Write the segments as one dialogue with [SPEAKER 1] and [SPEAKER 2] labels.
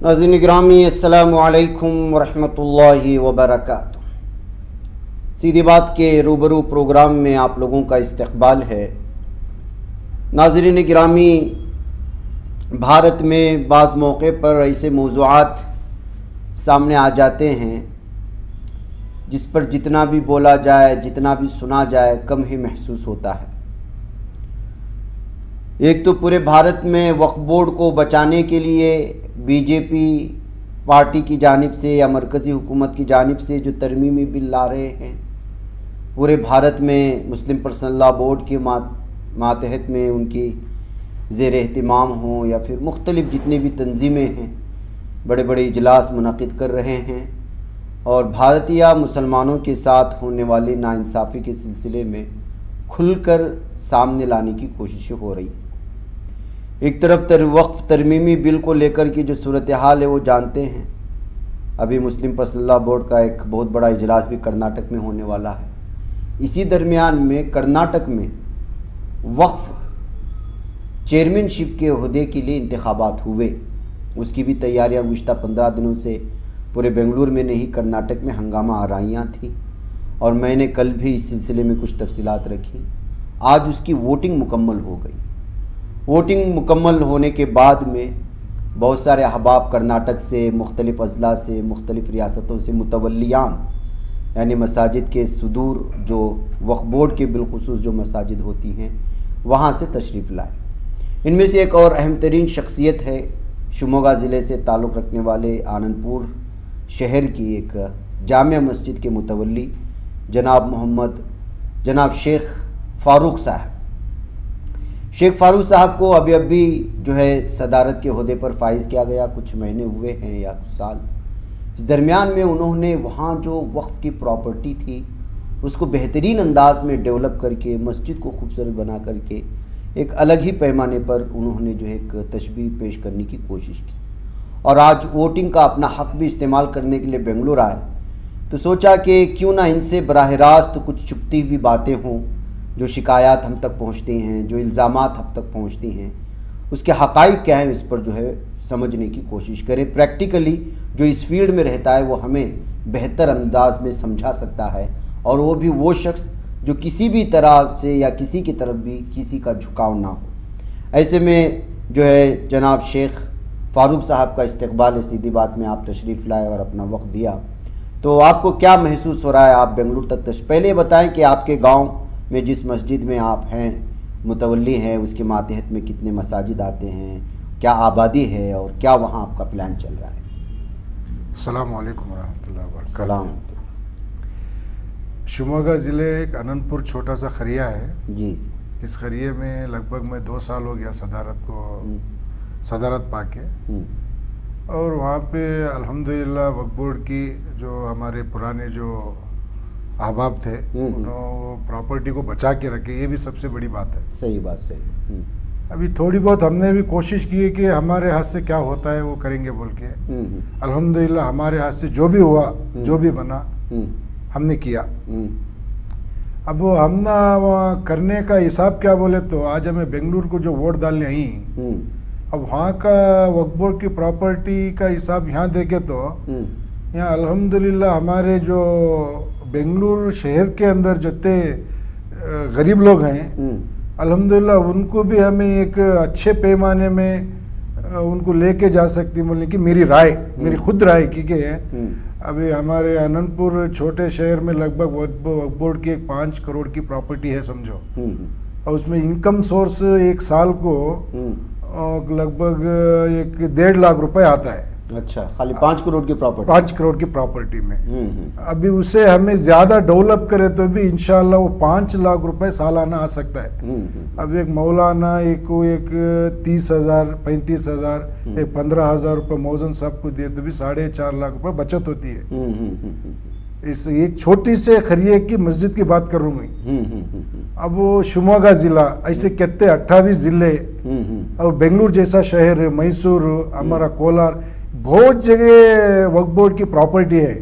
[SPEAKER 1] नाज़रीन गिरामी अस्सलामु अलैकुम वरहमतुल्लाहि वबरकातुहू। सीधी बात के रूबरू प्रोग्राम में आप लोगों का इस्तकबाल है। नाज़रीन गिरामी, भारत में बाज़ मौके पर ऐसे मौज़ूआत सामने आ जाते हैं जिस पर जितना भी बोला जाए, जितना भी सुना जाए, कम ही महसूस होता है। एक तो पूरे भारत में वक्फ बोर्ड को बचाने के लिए बीजेपी पार्टी की जानिब से या मरकज़ी हुकूमत की जानिब से जो तरमीमी बिल ला रहे हैं, पूरे भारत में मुस्लिम पर्सनल लॉ बोर्ड के मातहत में उनकी ज़ेर एहतिमाम हों या फिर मुख्तलिफ़ जितनी भी तंजीमें हैं, बड़े बड़े इजलास मुनक़िद कर रहे हैं और भारतीय मुसलमानों के साथ होने वाली नाइंसाफ़ी के सिलसिले में खुलकर सामने लाने की कोशिशें हो रही। एक तरफ वक्फ तरमीमी बिल को लेकर की जो सूरत हाल है वो जानते हैं। अभी मुस्लिम पर्सनल लॉ बोर्ड का एक बहुत बड़ा इजलास भी कर्नाटक में होने वाला है। इसी दरमियान में कर्नाटक में वक्फ चेयरमैनशिप के ओहदे के लिए इंतखाबात हुए, उसकी भी तैयारियां गुज़िश्ता 15 दिनों से पूरे बेंगलुरु में नहीं, कर्नाटक में हंगामा आराइयाँ थी और मैंने कल भी इस सिलसिले में कुछ तफसीलात रखी। आज उसकी वोटिंग मुकम्मल हो गई। वोटिंग मुकम्मल होने के बाद में बहुत सारे अहबाब कर्नाटक से, मुख्तलिफ़ अज़ला से, मुख्तलिफ़ रियासतों से मुतवल्लियान यानी मसाजिद के सुदूर जो वक्फ बोर्ड के बिलखुसूस जो मसाजिद होती हैं वहाँ से तशरीफ़ लाए। इनमें से एक और अहम तरीन शख्सियत है शिवमोगा ज़िले से ताल्लुक़ रखने वाले आनंदपुर शहर की एक जामिया मस्जिद के मुतवल्ली जनाब शेख फ़ारूक साहब। शेख फ़ारूक साहब को अभी जो है सदारत के ओहदे पर फाइज़ किया गया, कुछ महीने हुए हैं या कुछ साल। इस दरमियान में उन्होंने वहाँ जो वक्फ की प्रॉपर्टी थी उसको बेहतरीन अंदाज में डेवलप करके, मस्जिद को खूबसूरत बना करके एक अलग ही पैमाने पर उन्होंने जो है एक तशबीह पेश करने की कोशिश की और आज वोटिंग का अपना हक़ भी इस्तेमाल करने के लिए बेंगलुरु आए। तो सोचा कि क्यों ना इनसे बराह रास्त कुछ चुभती हुई बातें हों, जो शिकायत हम तक पहुंचती हैं, जो इल्ज़ामात हम तक पहुंचती हैं, उसके हक़ाइक़ क्या हैं, इस पर जो है समझने की कोशिश करें। प्रैक्टिकली जो इस फील्ड में रहता है वो हमें बेहतर अंदाज में समझा सकता है और वो भी वो शख्स जो किसी भी तरह से या किसी की तरफ भी किसी का झुकाव ना हो। ऐसे में जो है जनाब शेख फ़ारूक साहब का इस्तकबाल है। सीधी बात में आप तशरीफ़ लाए और अपना वक्त दिया, तो आपको क्या महसूस हो रहा है? आप बेंगलुरु तक पहले ये बताएं कि आपके गाँव में जिस मस्जिद में आप हैं, मुतवल्ली हैं, उसके मातहत में कितने मसाजिद आते हैं, क्या आबादी है और क्या वहाँ आपका प्लान चल रहा है?
[SPEAKER 2] अस्सलामु अलैकुम वरहमतुल्लाहि वबरकातुहू।
[SPEAKER 1] सलाम।
[SPEAKER 2] शिवमोगा ज़िले एक अनंतपुर छोटा सा खरिया है
[SPEAKER 1] जी।
[SPEAKER 2] इस खरिये में लगभग मैं 2 साल हो गया सदारत पाके और वहाँ पे अल्हम्दुलिल्लाह वक्फ बोर्ड की जो हमारे पुराने जो अहबाब थे उन्होंने प्रॉपर्टी को बचा के रखे, ये भी सबसे बड़ी बात है।
[SPEAKER 1] सही बात, सही।
[SPEAKER 2] अभी थोड़ी बहुत हमने भी कोशिश की है कि हमारे हाथ से क्या होता है वो करेंगे बोल के। अल्हम्दुलिल्लाह हमारे हाथ से जो भी हुआ, जो भी बना, हमने किया। अब वो हमने करने का हिसाब क्या बोले तो आज हमें बेंगलुरु को जो वोट डालने आई, अब वहाँ का वक्फ बोर्ड की प्रॉपर्टी का हिसाब यहाँ देखे तो यहाँ अल्हम्दुलिल्लाह हमारे जो बेंगलुरु शहर के अंदर जितने गरीब लोग हैं अल्हम्दुलिल्लाह उनको भी हमें एक अच्छे पैमाने में उनको लेके जा सकती, बोलने की मेरी राय, मेरी खुद राय की गई है। अभी हमारे अनंतपुर छोटे शहर में लगभग वक्फ बोर्ड की 5 करोड़ की प्रॉपर्टी है समझो, और उसमें इनकम सोर्स एक साल को लगभग 1.5 लाख रुपए आता है।
[SPEAKER 1] अच्छा, खाली 5 करोड़ की प्रॉपर्टी?
[SPEAKER 2] 5 करोड़ की प्रॉपर्टी में अभी उसे हमें ज़्यादा डेवलप करे तो भी इंशाल्लाह वो 5 लाख रुपए सालाना आ सकता है। अब एक मौलाना एक 30,000 35,000 एक 15,000 रुपये मौजन साहब को दिए तो भी 4.5 लाख रुपए बचत होती है। इस एक छोटी से खरिये की मस्जिद की बात कर रहा हूँ मैं। अब वो शिवमोगा ज़िला ऐसे कितने 28 ज़िले और बेंगलुरु जैसा शहर, मैसूर, हमारा कोलार, बहुत जगह वक्फ बोर्ड की प्रॉपर्टी है।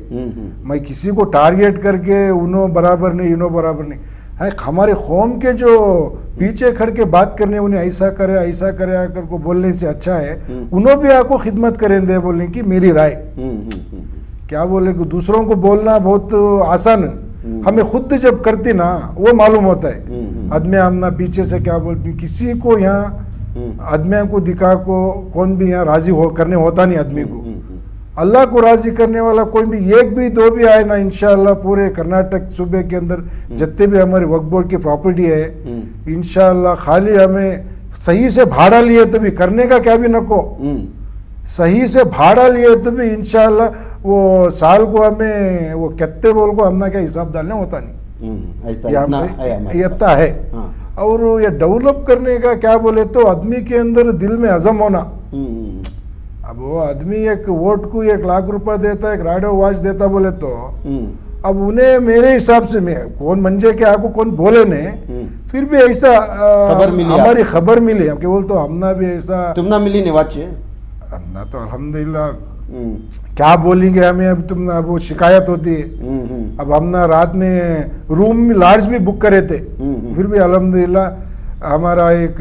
[SPEAKER 2] मैं किसी को टारगेट करके उन्हों बराबर नहीं, इन्हों बराबर नहीं, है हमारे कौम के जो पीछे खड़ के बात करने उन्हें ऐसा करे आकर को बोलने से अच्छा है उन्होंने भी आपको खिदमत करेंगे बोलने की मेरी राय। क्या बोले कि दूसरों को बोलना बहुत आसान है, हमें खुद जब करती ना वो मालूम होता है। आदमी हमना पीछे से क्या बोलती किसी को यहाँ आदमियों को दिखा को कौन भी यहाँ राजी हो करने होता नहीं आदमी को। अल्लाह को राजी करने वाला कोई भी एक भी दो भी आए ना इंशाअल्लाह पूरे कर्नाटक सूबे के अंदर जितने भी हमारे वक्फ बोर्ड की प्रॉपर्टी है इंशाअल्लाह खाली हमें सही से भाड़ा लिए तो भी करने का क्या भी नको सही से भाड़ा लिए तो भी इंशाअल्लाह वो साल को हमें वो कितने बोल को हमने क्या हिसाब डालने होता नहीं। ये इतना है। और ये डेवलप करने का क्या बोले तो आदमी के अंदर दिल में अज़म होना। अब वो आदमी एक वोट को 1 लाख रुपया देता है, एक रेडियो वॉच देता बोले तो अब उन्हें मेरे हिसाब से मैं कौन मंजे के आपको कौन बोले ने फिर भी ऐसा हमारी खबर मिली कि बोल तो हमना भी ऐसा
[SPEAKER 1] तुमना मिली नहीं वाच
[SPEAKER 2] हमना तो अल्हम्दुलिल्लाह क्या बोलेंगे हमें अब तुम अब वो शिकायत होती है। अब हमने रात में रूम लार्ज भी बुक करे थे फिर भी अल्हम्दुलिल्लाह हमारा एक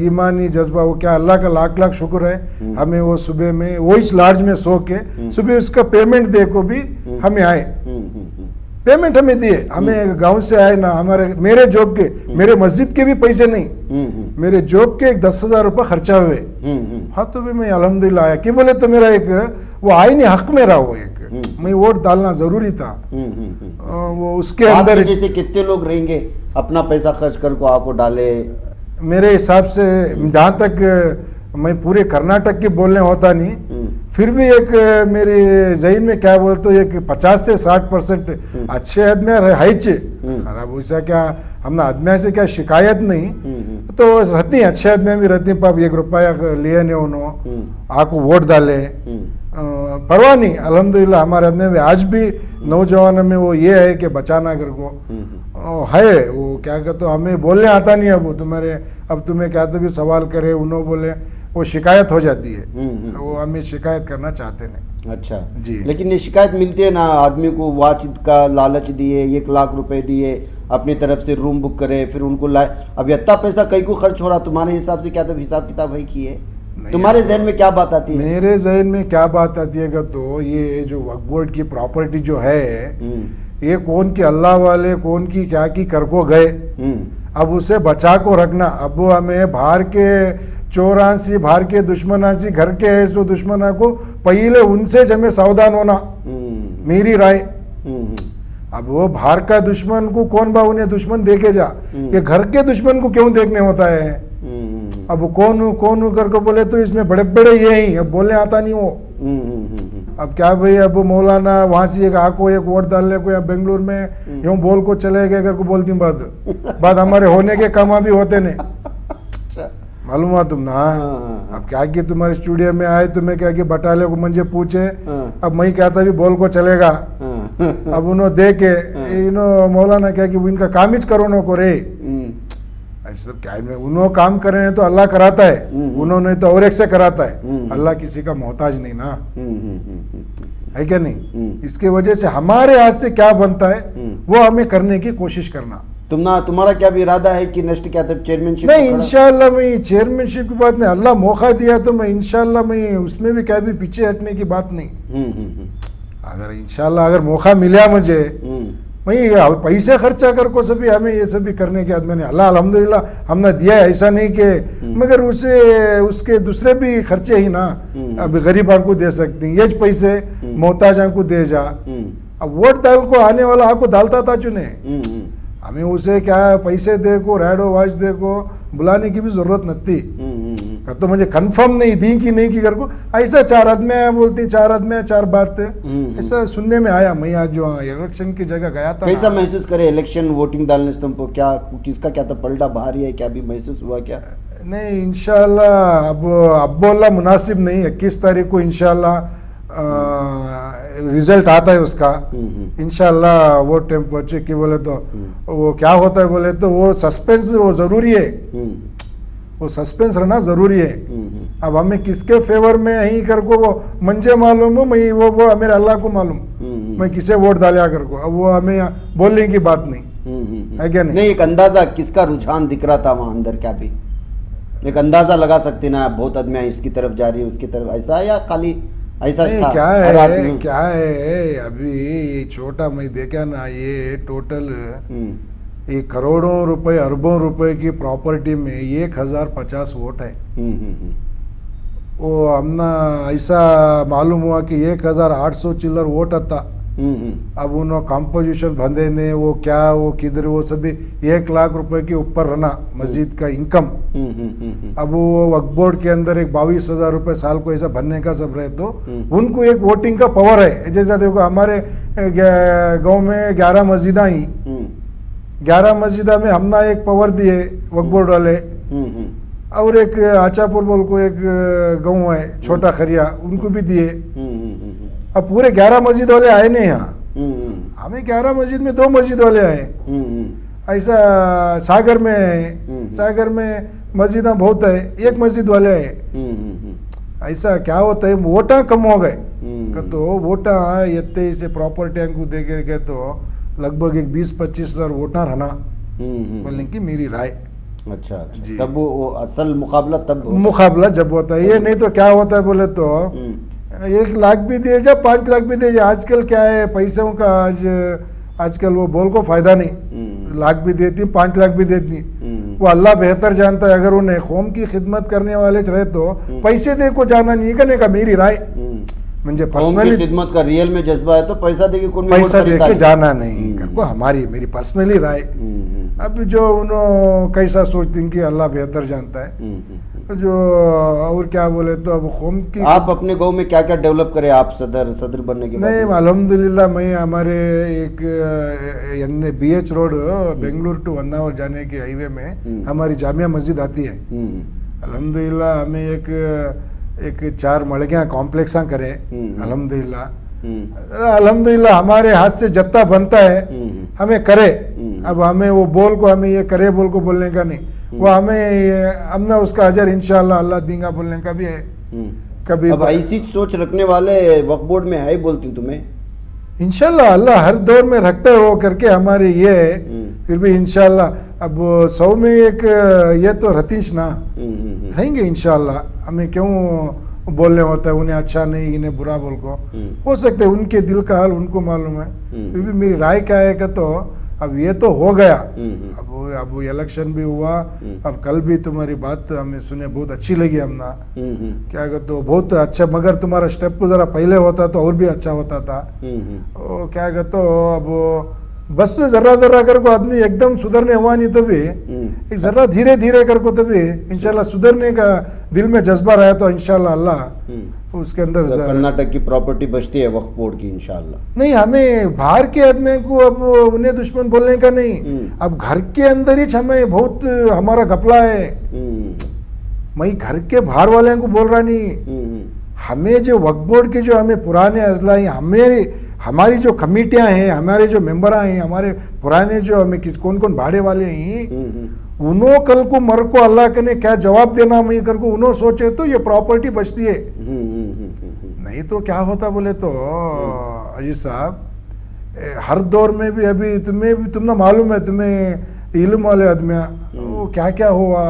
[SPEAKER 2] ईमानी जज्बा वो क्या अल्लाह का लाख लाख शुक्र है हमें वो सुबह में वो इस लार्ज में सो के सुबह उसका पेमेंट दे को भी हमें आए पेमेंट हमें दिए हमें गांव से आए ना हमारे मेरे जॉब के मेरे मस्जिद के भी पैसे नहीं मेरे जॉब के 10,000 रुपये खर्चा हुए। हाँ तो भी मैं अल्हम्दुलिल्लाह आया कि बोले तो मेरा एक वो आईनी हक में रहा वो एक मैं वोट डालना जरूरी था। वो उसके अंदर
[SPEAKER 1] जैसे कितने लोग रहेंगे अपना पैसा खर्च कर को आपको डाले
[SPEAKER 2] मेरे हिसाब से जहाँ तक मैं पूरे कर्नाटक के बोलने होता नहीं फिर भी एक मेरे जहन में क्या बोलते एक 50 से 60% अच्छे आदमी है खराब वैसा क्या हमने आदमी से क्या शिकायत नहीं तो रहती अच्छे आदमी भी रहती पाप 1 रुपया लिए नहीं उन्होंने आपको वोट डाले परवाह नहीं अल्हम्दुलिल्लाह हमारे आदमी में आज भी नौजवान में वो ये है कि बचाना कर को है वो क्या कहते हमें बोलने आता नहीं अब तुम्हारे अब तुम्हें क्या तो भी सवाल करे उन्होंने बोले वो शिकायत हो जाती है वो हमें शिकायत करना चाहते नहीं।
[SPEAKER 1] अच्छा
[SPEAKER 2] जी
[SPEAKER 1] लेकिन ये शिकायत मिलती है ना आदमी को वाच का लालच दिए 1 लाख रुपए दिए अपनी तरफ से रूम बुक करे फिर उनको लाए अब इतना पैसा कहीं को खर्च हो रहा तुम्हारे हिसाब से क्या तो हिसाब किताब है की है तुम्हारे जहन में क्या बात आती है?
[SPEAKER 2] मेरे जहन में क्या बात आती है तो ये जो वक्फ बोर्ड की प्रॉपर्टी जो है ये कौन की अल्लाह वाले कौन की क्या की कर को गए अब उसे बचा को रखना। अब वो हमें बाहर के 84 बाहर के दुश्मनासी घर के है सो दुश्मना को पहले उनसे हमें सावधान होना मेरी राय। अब वो बाहर का दुश्मन को कौन बा उन्हें दुश्मन देखे जा ये घर के दुश्मन को क्यों देखने होता है। अब वो कौन करके बोले तो इसमें बड़े बड़े ये ही अब बोलने आता नहीं वो अब क्या भाई अब मौलाना वहां से एक आको एक वोट डालने को या बेंगलुरु में यूं बोल को चले गए करके बोलती बात हमारे होने के काम भी होते ने मालूम हुआ तुम ना। अब क्या कि तुम्हारे स्टूडियो में आए तुम्हें क्या कि बटाले को मुझे पूछे अब मैं कहता भी बोल को चलेगा अब उन्होंने दे के मौलाना क्या कि इनका काम ही करो नो को रे ऐसा क्या है उन्होंने काम करे तो अल्लाह कराता है उन्होंने तो और एक से कराता है अल्लाह किसी का मोहताज नहीं ना है क्या नहीं। इसके वजह से हमारे हाथ से क्या बनता है वो हमें करने की कोशिश करना।
[SPEAKER 1] तुम्हारा क्या भी इरादा है कि नेक्स्ट क्या तब चेयरमैनशिप
[SPEAKER 2] नहीं इंशाल्लाह मैं चेयरमैनशिप की बात नहीं अल्लाह मौका दिया तो मैं इंशाल्लाह मैं उसमें भी क्या भी पीछे हटने की बात नहीं। अगर इंशाल्लाह अगर मौका मिला मुझे वही पैसे खर्चा कर को सभी हमें ये सभी करने के आदमी ने अल्लाह अल्हम्दुलिल्लाह हमने दिया है ऐसा नहीं कि मगर उसे उसके दूसरे भी खर्चे ही ना अब गरीबां को दे सकती ये पैसे मोहताजां को दे जा। अब वोट डाल को आने वाला आपको डालता था चुने हमें उसे क्या पैसे दे को रेडो वाच दे को बुलाने की भी जरूरत नहीं थी तो मुझे कंफर्म नहीं थी कि नहीं की कर को ऐसा 4 आदमी बोलती 4 आदमी 4 बात ऐसा सुनने में आया। मैं आज जो इलेक्शन की जगह गया था
[SPEAKER 1] कैसा महसूस करे इलेक्शन वोटिंग डालने से तुमको क्या किसका क्या था पलटा भारी है क्या भी महसूस हुआ क्या?
[SPEAKER 2] नहीं इंशाल्लाह अब बोलना मुनासिब नहीं 21 तारीख को इंशाल्लाह रिजल्ट आता है उसका इंशाल्लाह वो टाइम पहुंचे कि बोले तो वो क्या होता है बोले तो वो सस्पेंस वो जरूरी है वो सस्पेंस रहना जरूरी है। अब हमें किसके फेवर में यही कर को वो मंजे मालूम हो मैं वो मेरे अल्लाह को मालूम मैं किसे वोट डालिया कर को अब वो हमें बोलने की बात नहीं। है क्या नहीं?
[SPEAKER 1] नहीं, एक अंदाजा किसका रुझान दिख रहा था वहाँ अंदर, क्या भी एक अंदाजा लगा सकते ना, बहुत आदमी इसकी तरफ जा रही है उसकी तरफ, ऐसा या खाली ऐसा
[SPEAKER 2] नहीं,
[SPEAKER 1] था?
[SPEAKER 2] क्या
[SPEAKER 1] हर
[SPEAKER 2] है
[SPEAKER 1] आदमी-
[SPEAKER 2] क्या है अभी ये छोटा मैं देखा ना, ये टोटल ये करोड़ों रुपए अरबों रुपए की प्रॉपर्टी में 1050 वोट है। वो हमना ऐसा मालूम हुआ कि 1800 चिल्लर वोट आता। अब उन्होंने कंपोजिशन बंदे ने वो क्या वो किधर वो सभी 1 लाख रुपए के ऊपर रहना मस्जिद का इनकम। अब वो वक्फ बोर्ड के अंदर एक 22,000 रुपए साल को ऐसा भरने का सब रहे तो उनको एक वोटिंग का पावर है। जैसा देखो हमारे गांव में 11 मस्जिदा ही 11 मस्जिदा में हमना एक पावर दिए वक्फ बोर्ड वाले, और एक आचापुर बोल को एक गांव है छोटा खरिया उनको भी दिए। अब पूरे 11 मस्जिद वाले आए नहीं यहाँ, हमें 11 मस्जिद में 2 मस्जिद वाले आए। ऐसा सागर में है, सागर में मस्जिदा बहुत है, 1 मस्जिद वाले आए। ऐसा क्या होता है वोटा कम हो गए तो वोटा इतने से प्रॉपर्टी को देखे के तो लगभग एक 20-25 हजार वोटा रहना बोलने की मेरी राय।
[SPEAKER 1] अच्छा
[SPEAKER 2] जी।
[SPEAKER 1] तब वो असल मुकाबला तब
[SPEAKER 2] मुकाबला जब होता है, ये नहीं तो क्या होता है बोले तो 1 लाख भी दिए जा 5 लाख भी दिए जा। आजकल क्या है पैसों का आजकल वो बोल को फायदा नहीं, लाख भी देती 5 लाख भी देती, वो अल्लाह बेहतर जानता है। अगर उन्हें कौम की खिदमत करने वाले रहे तो पैसे दे को जाना नहीं करने का मेरी राय। मुझे पर्सनली
[SPEAKER 1] खिदमत का रियल में जज्बा है तो पैसा दे के कौन
[SPEAKER 2] पैसा दे के जाना नहीं करको, हमारी मेरी पर्सनली राय। अब जो उन्होंने कैसा सोचती हैं कि अल्लाह बेहतर जानता है। जो और क्या बोले तो अब कौम की
[SPEAKER 1] आप अपने गांव में क्या क्या डेवलप करें आप सदर बनने के बाद?
[SPEAKER 2] नहीं अल्हम्दुलिल्लाह मैं हमारे एक BH रोड बेंगलुरु टू अन्नावर जाने के हाईवे में हमारी जामिया मस्जिद आती है। अल्हम्दुलिल्लाह हमें एक 4 मड़गियाँ कॉम्प्लेक्सा करे अल्हम्दुलिल्लाह। अल्हम्दुलिल्लाह हमारे हाथ से जत्ता बनता है हमें करे। अब हमें वो बोल को हमें ये करे बोल को बोलने का नहीं, वो हमने उसका अजर इंशाल्लाह अल्लाह देगा बोलने का भी है। कभी
[SPEAKER 1] अब ऐसी सोच रखने वाले वक्फ बोर्ड में है बोलती तुम्हें?
[SPEAKER 2] इंशाल्लाह अल्लाह हर दौर में रखता है वो करके हमारे ये है। फिर भी इंशाल्लाह अब 100 में एक ये तो रतीश ना रहेंगे इंशाल्लाह। हमें क्यों बोलने होता है उन्हें अच्छा नहीं इन्हें बुरा बोल को, हो सकते है उनके दिल का हाल उनको मालूम है। फिर भी मेरी राय क्या है कि तो अब ये तो हो गया, अब इलेक्शन भी हुआ। अब कल भी तुम्हारी बात हमें सुने बहुत अच्छी लगी हमना, क्या कहते तो बहुत अच्छा, मगर तुम्हारा स्टेप जरा पहले होता तो और भी अच्छा होता था। ओ क्या कहते अब बस जरा जरा कर को आदमी एकदम सुधरने हुआ नहीं तो भी एक जरा धीरे धीरे कर को तभी इंशाल्लाह सुधरने का दिल में जज्बा रहा तो इंशाल्लाह अल्लाह उसके अंदर
[SPEAKER 1] कर्नाटक की प्रॉपर्टी बचती है वक्फ बोर्ड की इंशाल्लाह।
[SPEAKER 2] नहीं हमें बाहर के आदमी को अब उन्हें दुश्मन बोलने का नहीं, अब घर के अंदर ही हमें बहुत हमारा घपला है। मैं घर के बाहर वाले को बोल रहा नहीं, हमें जो वक्फ बोर्ड के जो हमें पुराने अजला हमारी जो कमेटियां हैं, हमारे जो मेंबर हैं, हमारे पुराने जो हमें कौन कौन भाड़े वाले हैं, उन्हों कल को मर को अल्लाह के ने क्या जवाब देना मैं कर को उन्हों सोचे तो ये प्रॉपर्टी बचती है। नहीं तो क्या होता बोले तो अजीज साहब हर दौर में भी अभी तुम्हें मालूम है, तुम्हें इल्म वाले आदमी वो क्या क्या हुआ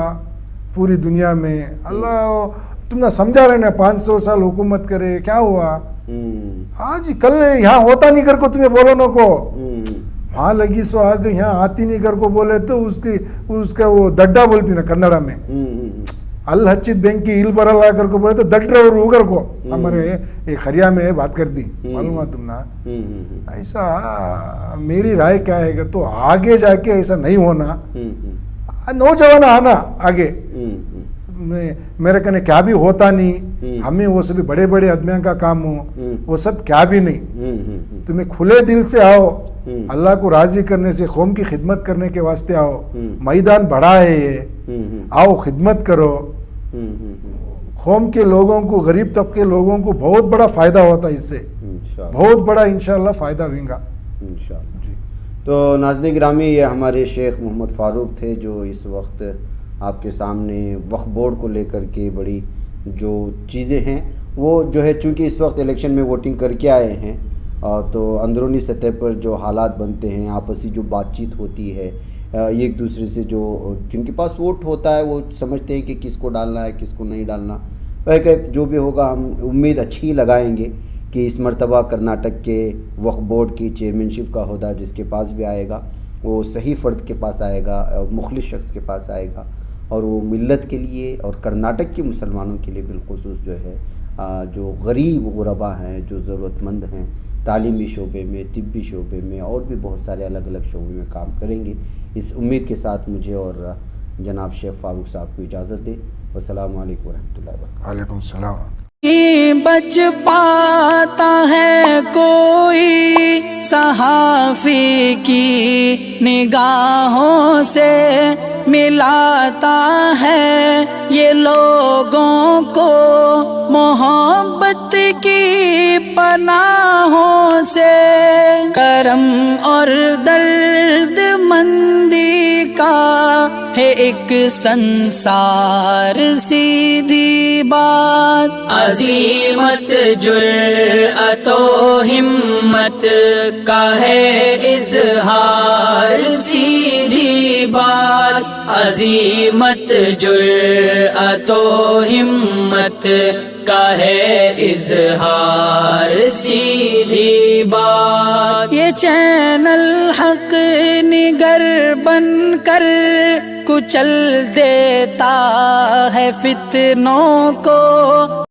[SPEAKER 2] पूरी दुनिया में, अल्लाह तुमने समझा रहे ना 500 साल हुकूमत करे क्या हुआ। आज कल यहाँ होता नहीं कर को तुम्हें बोलो न को वहां लगी सो आग यहाँ आती नहीं कर को बोले तो उसका वो दड्डा बोलती ना कन्नड़ा में अल हच्चित बेंकी इल बरला कर को बोले तो दड्डा और उगर को हमारे एक खरिया में बात कर दी मालूम है तुमना। ऐसा मेरी राय क्या है कि तो आगे जाके ऐसा नहीं होना, नौजवान आना आगे मेरे कहने क्या भी होता नहीं, हमें वो सभी बड़े बड़े आदमियों का काम हो वो सब क्या भी नहीं। तुम्हें खुले दिल से आओ, अल्लाह को राजी करने से कौम की खिदमत करने के वास्ते आओ, मैदान बड़ा है ये, आओ खिदमत करो। कौम के लोगों को गरीब तबके लोगों को बहुत बड़ा फायदा होता है इससे, बहुत बड़ा इंशाल्लाह फायदा होगा
[SPEAKER 1] इंशाल्लाह जी। तो नाज़रीन गिरामी ये हमारे शेख मोहम्मद फ़ारूक थे जो इस वक्त आपके सामने वक्फ बोर्ड को लेकर के बड़ी जो चीज़ें हैं वो जो है चूँकि इस वक्त इलेक्शन में वोटिंग करके आए हैं तो अंदरूनी सतह पर जो हालात बनते हैं, आपसी जो बातचीत होती है, एक दूसरे से जो जिनके पास वोट होता है वो समझते हैं कि किसको डालना है किसको नहीं डालना। वह जो भी होगा हम उम्मीद अच्छी लगाएंगे कि इस मर्तबा कर्नाटक के वक्फ बोर्ड की चेयरमैनशिप का ओहदा जिसके पास भी आएगा वो सही फ़र्द के पास आएगा, मुखलिस शख्स के पास आएगा, और वो मिल्लत के लिए और कर्नाटक के मुसलमानों के लिए बिलखुसूस जो है जो गरीब गुरबा हैं, जो ज़रूरतमंद हैं, तालीमी शोबे में, तिब्बी शोबे में और भी बहुत सारे अलग अलग शोबे में काम करेंगे। इस उम्मीद के साथ मुझे और जनाब शेख फारूक साहब को इजाज़त दें। वस्सलामु अलैकुम वरहमतुल्लाहि वबरकातुहू।
[SPEAKER 2] वालेकुम सलाम।
[SPEAKER 3] बच पाता है कोई सहाफ़ी की निगाहों से, मिलाता है ये लोगों को मोहब्बत की पनाहों से। करम और दर्द मंदी का है एक संसार सीधी बात, अज़ीमत जुर्अतो हिम्मत का है इज़हार सीधी बात, अज़ीमत जुर्अतो हिम्मत का है इज़हार सीधी बात। ये चैनल हक निगर बनकर कुचल देता है फितनों को,